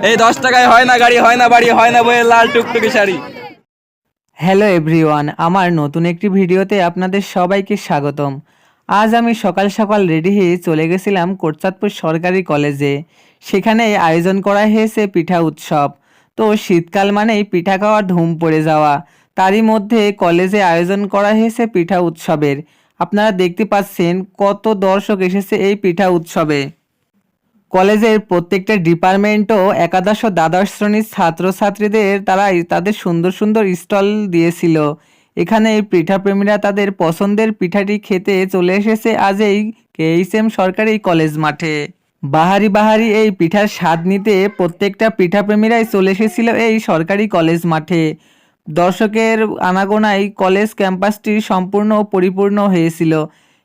এই 10 টাকায় হয় না গাড়ি, হয় না বাড়ি, হয় না বইয়ের লাল টুকটুকি শাড়ি। হ্যালো এভরিওয়ান, আমার নতুন একটি ভিডিওতে আপনাদের সবাইকে স্বাগতম। আজ আমি সকাল সকাল রেডি হয়ে চলে গেছিলাম কোটচাঁদপুর সরকারি কলেজে। সেখানে আয়োজন করা হয়েছে পিঠা উৎসব। তো শীতকাল মানেই পিঠা খাওয়ার ধুম পড়ে যাওয়া, তারই মধ্যে কলেজে আয়োজন করা হয়েছে পিঠা উৎসবের। আপনারা দেখতে পাচ্ছেন কত দর্শক এসেছে এই পিঠা উৎসবে। কলেজের প্রত্যেকটা ডিপার্টমেন্টও একাদশ ও দ্বাদশ শ্রেণীর ছাত্রছাত্রীদের তাদের সুন্দর সুন্দর স্টল দিয়েছিল। এখানে পিঠাপ্রেমীরা তাদের পছন্দের পিঠাটি খেতে চলে এসেছে আজ এই KHM সরকারি কলেজ মাঠে। বাহারি বাহারি এই পিঠার স্বাদ নিতে প্রত্যেকটা পিঠাপ্রেমীরাই চলে এসেছিল এই সরকারি কলেজ মাঠে। দর্শকের আনাগোনায় কলেজ ক্যাম্পাসটি সম্পূর্ণ পরিপূর্ণ হয়েছিল।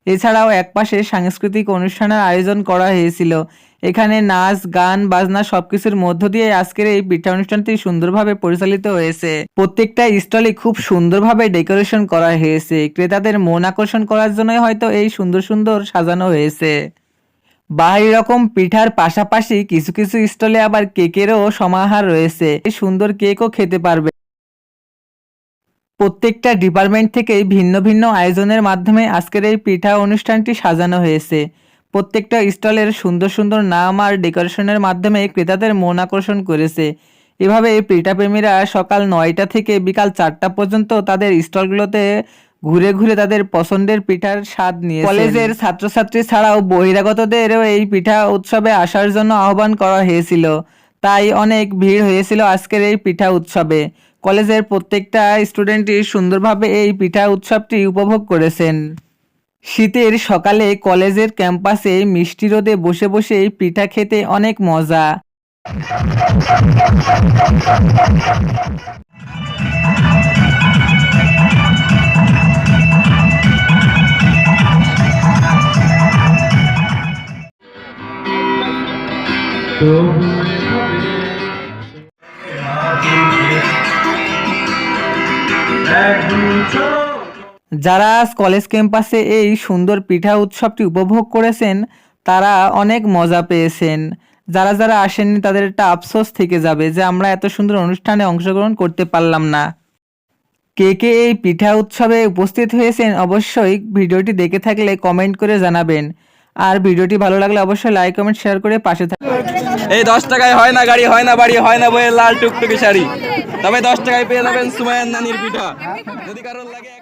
এছাড়াও একপাশে সাংস্কৃতিক অনুষ্ঠানের আয়োজন করা হয়েছিল। এখানে নাচ গান বাজনা সবকিছুর মধ্য দিয়ে আজকের এই পিঠা অনুষ্ঠানটি সুন্দরভাবে পরিচালিত হয়েছে। প্রত্যেকটা স্টলে খুব সুন্দরভাবে ডেকোরেশন করা হয়েছে। ক্রেতাদের মন আকর্ষণ করার জন্য হয়তো এই সুন্দর সুন্দর সাজানো হয়েছে। বাহারি রকম পিঠার পাশাপাশি কিছু কিছু স্টলে আবার কেকেরও সমাহার রয়েছে। এই সুন্দর কেকও খেতে পারবে। প্রত্যেকটা ডিপার্টমেন্ট থেকেই ভিন্ন ভিন্ন আয়োজনের মাধ্যমে আজকের এই পিঠা অনুষ্ঠানটি সাজানো হয়েছে। প্রত্যেকটা স্টলের সুন্দর সুন্দর নাম আর ডেকোরেশনের মাধ্যমে ক্রেতাদের মন আকর্ষণ করেছে। এভাবে এই পিঠাপ্রেমীরা সকাল 9টা থেকে বিকাল 4টা পর্যন্ত তাদের স্টলগুলোতে ঘুরে ঘুরে তাদের পছন্দের পিঠার স্বাদ নিয়ে কলেজের ছাত্রছাত্রী ছাড়াও বহিরাগতদেরও এই পিঠা উৎসবে আসার জন্য আহ্বান করা হয়েছিল। তাই অনেক ভিড় হয়েছিল আজকের এই পিঠা উৎসবে। কলেজের প্রত্যেকটা স্টুডেন্টই সুন্দরভাবে এই পিঠা উৎসবটি উপভোগ করেছেন। শীতের সকালে কলেজের ক্যাম্পাসে মিষ্টি রোদে বসে বসে এই পিঠা খেতে অনেক মজা। যারা আজ কলেজ ক্যাম্পাসে এই সুন্দর পিঠা উৎসবটি উপভোগ করেছেন তারা অনেক মজা পেয়েছেন। যারা যারা আসেননি তাদের একটা আফসোস থেকে যাবে যে আমরা এত সুন্দর অনুষ্ঠানে অংশগ্রহণ করতে পারলাম না। কে কে এই পিঠা উৎসবে উপস্থিত হয়েছেন অবশ্যই ভিডিওটি দেখে থাকলে কমেন্ট করে জানাবেন। আর ভিডিওটি ভালো লাগলে অবশ্যই লাইক কমেন্ট শেয়ার করে পাশে থাকবেন। এই 10 টাকায় হয় না গাড়ি, হয় না বাড়ি, হয় না বইয়ের লাল টুকটুকি শাড়ি। তবে 10 টাকায় পেয়ে যাবেন সুমাইয়ার নানির পিঠা। যদি কারোর লাগে